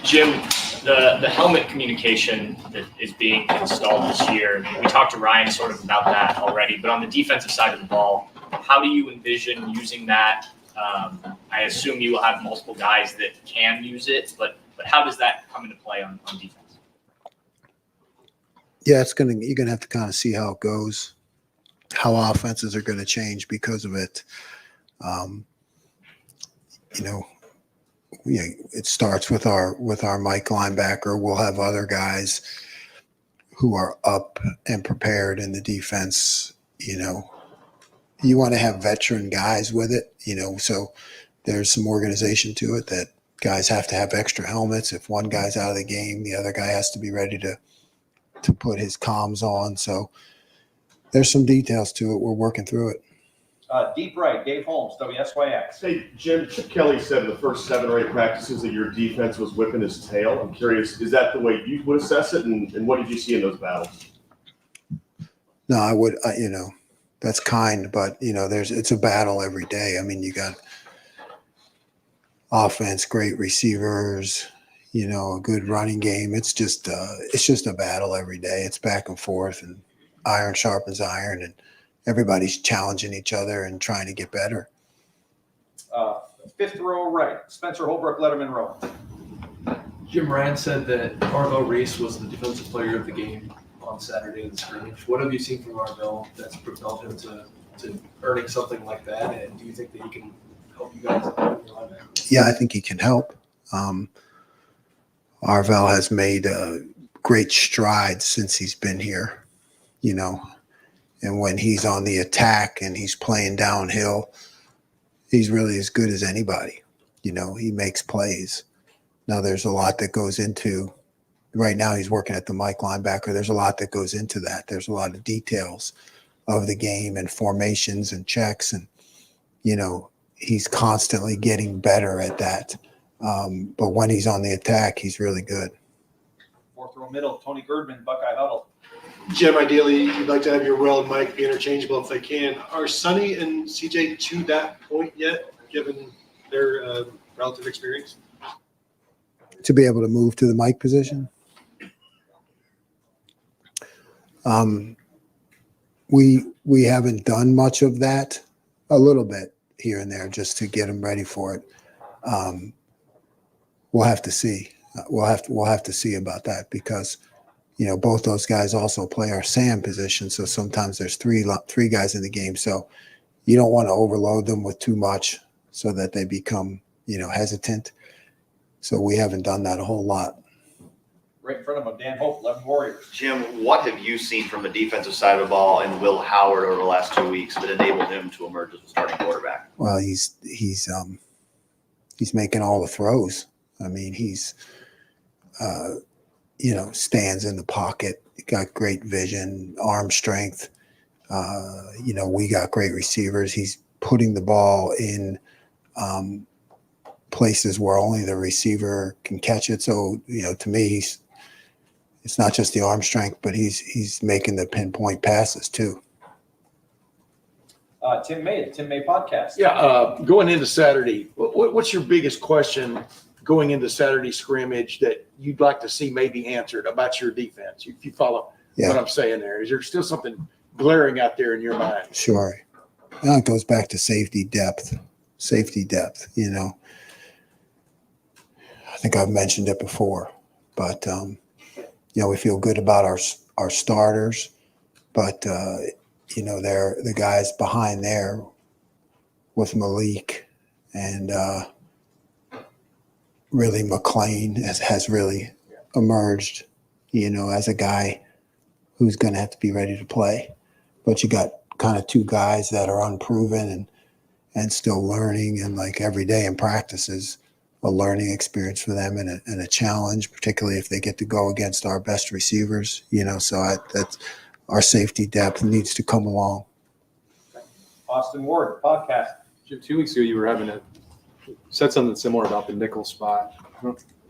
Jim, the helmet communication that is being installed this year, we talked to Ryan sort of about that already, but on the defensive side of the ball, how do you envision using that? I assume you will have multiple guys that can use it, but how does that come into play on defense? Yeah, you're gonna have to kind of see how it goes, how offenses are going to change because of it. It starts with our Mike linebacker. We'll have other guys who are up and prepared in the defense. You want to have veteran guys with it. So there's some organization to it that guys have to have extra helmets. If one guy's out of the game, the other guy has to be ready to put his comms on. So there's some details to it. We're working through it. Deep right, Dave Holmes, WSYX. Hey, Jim, Chip Kelly said in the first 7 or 8 practices that your defense was whipping his tail. I'm curious, is that the way you would assess it? And what did you see in those battles? No, I would, that's kind, but, it's a battle every day. I mean, you got offense, great receivers, a good running game. It's just a battle every day. It's back and forth, and iron sharpens iron, and everybody's challenging each other and trying to get better. Fifth row right, Spencer Holbrook, Letterman row. Jim Ryan said that Arvel Reese was the defensive player of the game on Saturday in the scrimmage. What have you seen from Arvel that's propelled him to earning something like that? And do you think that he can help you guys? Yeah, I think he can help. Arvel has made great strides since he's been here, and when he's on the attack and he's playing downhill, he's really as good as anybody. He makes plays. Now, there's a lot that goes into – right now he's working at the Mike linebacker. There's a lot that goes into that. There's a lot of details of the game and formations and checks. And, he's constantly getting better at that. But when he's on the attack, he's really good. Fourth row middle, Tony Girdman, Buckeye Huddle. Jim, ideally, you'd like to have your Will and Mike be interchangeable if they can. Are Sonny and CJ to that point yet, given their relative experience? To be able to move to the Mike position? We haven't done much of that, a little bit here and there, just to get them ready for it. We'll have to see. We'll have to see about that because both those guys also play our Sam position. So sometimes there's three guys in the game. So you don't want to overload them with too much so that they become, hesitant. So we haven't done that a whole lot. Right in front of him, Dan Hope, 11 Warriors. Jim, what have you seen from the defensive side of the ball and Will Howard over the last 2 weeks that enabled him to emerge as a starting quarterback? Well, he's making all the throws. I mean, he's stands in the pocket, got great vision, arm strength. We got great receivers. He's putting the ball in places where only the receiver can catch it. So, to me, it's not just the arm strength, but he's making the pinpoint passes too. Tim May, the Tim May podcast. Yeah, going into Saturday, what's your biggest question going into Saturday scrimmage that you'd like to see maybe answered about your defense? If you follow what I'm saying there, is there still something glaring out there in your mind? Sure. It goes back to safety depth. I think I've mentioned it before, but we feel good about our starters, but they're the guys behind there with Malik and really McLean has really emerged, as a guy who's going to have to be ready to play. But you got kind of two guys that are unproven and still learning, and like every day in practice is a learning experience for them and a challenge, particularly if they get to go against our best receivers, so that's our safety depth needs to come along. Austin Ward, podcast. Jim, 2 weeks ago, you said something similar about the nickel spot.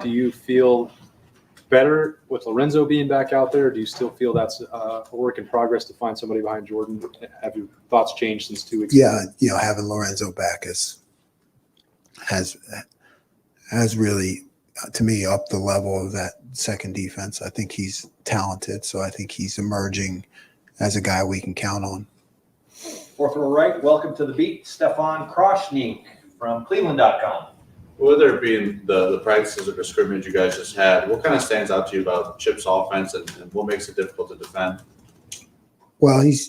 Do you feel better with Lorenzo being back out there? Do you still feel that's a work in progress to find somebody behind Jordan? Have your thoughts changed since 2 weeks ago? Yeah, having Lorenzo back has really to me, up the level of that second defense. I think he's talented, so I think he's emerging as a guy we can count on. Fourth row right, welcome to the beat, Stefan Kroshnik from Cleveland.com. Whether it be in the practices or the scrimmage you guys just had, what kind of stands out to you about Chip's offense and what makes it difficult to defend? Well, he's,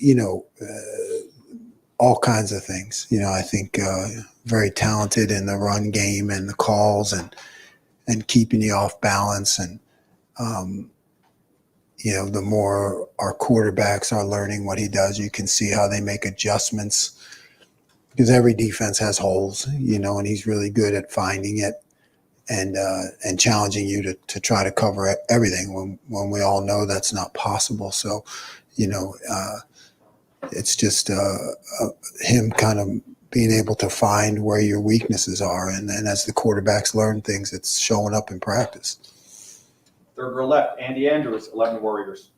all kinds of things. I think very talented in the run game and the calls and keeping you off balance. And, the more our quarterbacks are learning what he does, you can see how they make adjustments because every defense has holes, and he's really good at finding it and challenging you to try to cover everything when we all know that's not possible. So, it's just him kind of being able to find where your weaknesses are. And as the quarterbacks learn things, it's showing up in practice. Third row left, Andy Andrews, 11 Warriors.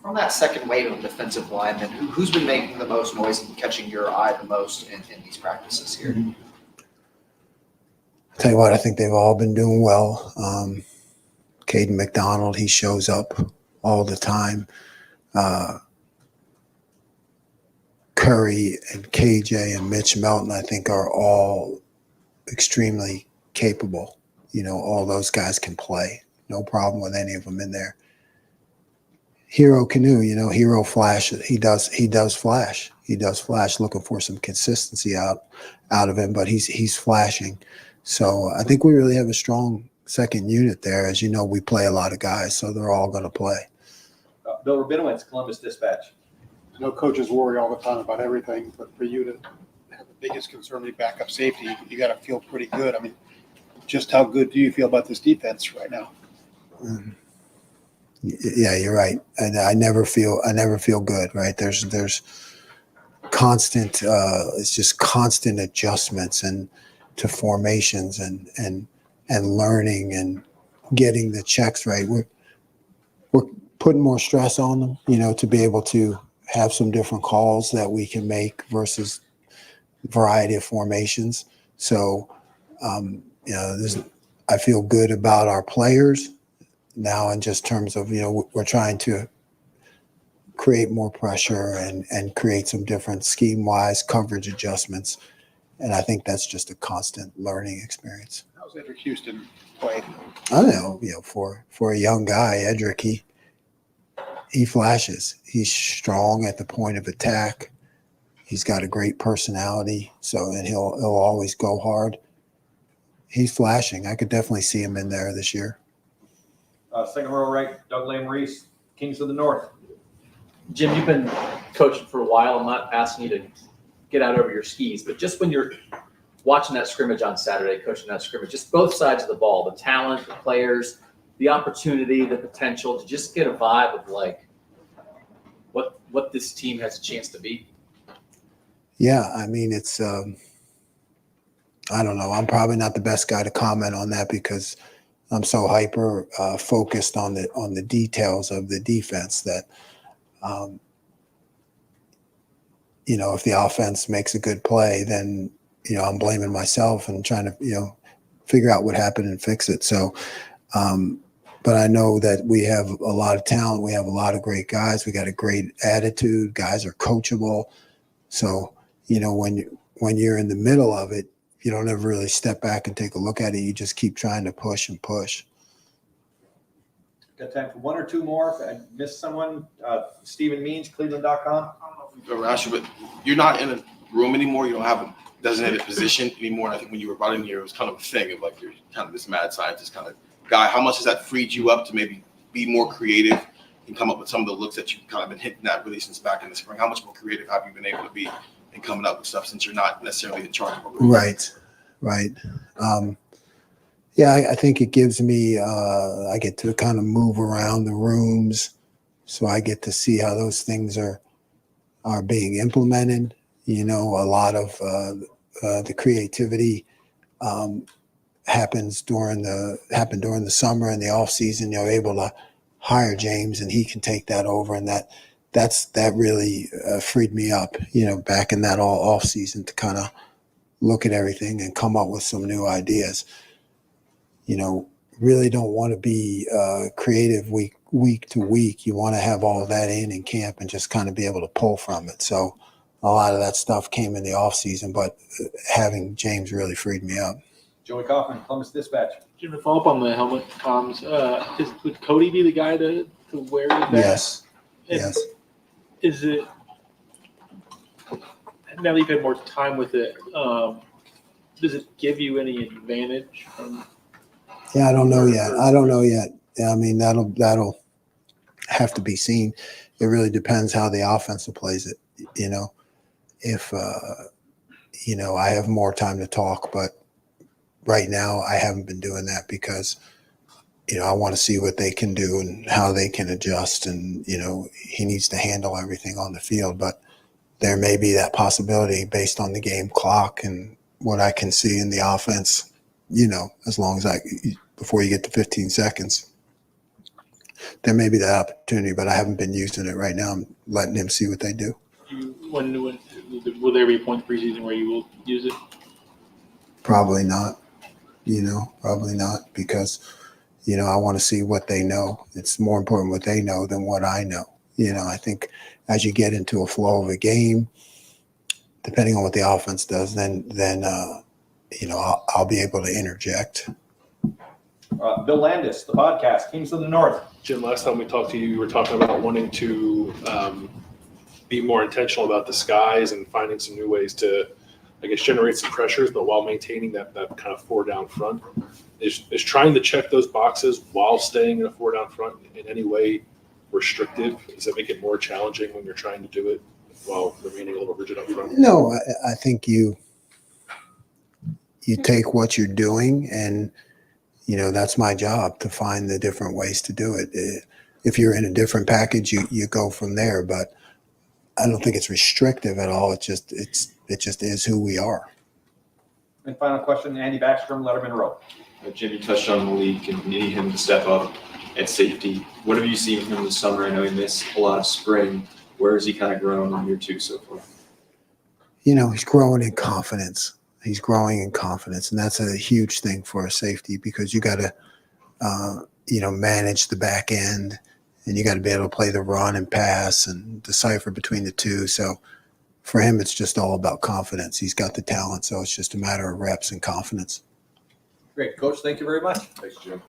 From that second wave of defensive linemen, who's been making the most noise and catching your eye the most in these practices here? I'll tell you what, I think they've all been doing well. Caden McDonald, he shows up all the time. Curry and KJ and Mitch Melton, I think, are all extremely capable. All those guys can play. No problem with any of them in there. Hero Canoe, Hero Flash. He does flash. He does flash, looking for some consistency out of him, but he's flashing. So I think we really have a strong second unit there. As you know, we play a lot of guys, so they're all going to play. Bill Rabinowitz, Columbus Dispatch. I know coaches worry all the time about everything, but for you to have the biggest concern be backup safety, you got to feel pretty good. I mean, just how good do you feel about this defense right now? Yeah, you're right. And I never feel good, right? There's constant, it's just constant adjustments and to formations and learning and getting the checks right. We're putting more stress on them, to be able to have some different calls that we can make versus variety of formations. So, I feel good about our players now in just terms of, we're trying to create more pressure and create some different scheme-wise coverage adjustments. And I think that's just a constant learning experience. How's Eddrick Houston played? I don't know, for a young guy, Eddrick, he flashes. He's strong at the point of attack. He's got a great personality. And he'll always go hard. He's flashing. I could definitely see him in there this year. Second row right, Doug Reese, Kings of the North. Jim, you've been coaching for a while. I'm not asking you to get out over your skis, but just when you're watching that scrimmage on Saturday, coaching that scrimmage, just both sides of the ball, the talent, the players, the opportunity, the potential to just get a vibe of like what this team has a chance to be. Yeah, I mean, it's I don't know. I'm probably not the best guy to comment on that because I'm so hyper focused on the details of the defense that if the offense makes a good play, then I'm blaming myself and trying to figure out what happened and fix it. So but I know that we have a lot of talent. We have a lot of great guys. We got a great attitude. Guys are coachable. So, when you're in the middle of it, you don't ever really step back and take a look at it. You just keep trying to push and push. Got time for one or two more. If I missed someone, Stephen Means, Cleveland.com. I don't know if you've ever asked you, but you're not in a room anymore. You don't have a designated position anymore. And I think when you were brought in here, it was kind of a thing of like you're kind of this mad scientist kind of guy. How much has that freed you up to maybe be more creative and come up with some of the looks that you've kind of been hitting at really since back in the spring? How much more creative have you been able to be in coming up with stuff since you're not necessarily in charge of a room? Right. I think it gives me, I get to kind of move around the rooms. So I get to see how those things are being implemented. A lot of the creativity happened during the summer and the off season. You're able to hire James and he can take that over, and that really freed me up. Back in that all off season to kind of look at everything and come up with some new ideas. really don't want to be creative week to week. You want to have all of that in camp and just kind of be able to pull from it. So a lot of that stuff came in the off season, but having James really freed me up. Joey Kaufman, Columbus Dispatch. Jim, to follow up on the helmet comms, would Cody be the guy to wear that? Yes. And Yes. Is it, now that you've had more time with it, does it give you any advantage from? Yeah, I don't know yet. Yeah, I mean, that'll have to be seen. It really depends how the offensive plays it. If I have more time to talk, but right now I haven't been doing that because I want to see what they can do and how they can adjust. And he needs to handle everything on the field, but there may be that possibility based on the game clock and what I can see in the offense. As long as before you get to 15 seconds, there may be that opportunity, but I haven't been using it right now. I'm letting him see what they do. When will there be a point in preseason where you will use it? Probably not. Probably not because, I want to see what they know. It's more important what they know than what I know. I think as you get into a flow of a game, depending on what the offense does, then I'll be able to interject. Bill Landis, the podcast, Kings of the North. Jim, last time we talked to you, you were talking about wanting to be more intentional about the skies and finding some new ways to, generate some pressures, but while maintaining that kind of 4 down front. Is trying to check those boxes while staying in a 4 down front in any way restrictive? Does that make it more challenging when you're trying to do it while remaining a little rigid up front? No, I think you take what you're doing and, that's my job to find the different ways to do it. If you're in a different package, you go from there, but I don't think it's restrictive at all. It just is who we are. And final question, Andy Baxter from Letterman Row. Jim, you touched on Malik and needing him to step up at safety. What have you seen from him this summer? I know he missed a lot of spring. Where has he kind of grown in year 2 so far? He's growing in confidence. He's growing in confidence, and that's a huge thing for a safety because you got to, manage the back end, and you got to be able to play the run and pass and decipher between the two. So for him, it's just all about confidence. He's got the talent, so it's just a matter of reps and confidence. Great. Coach, thank you very much. Thanks, Jim.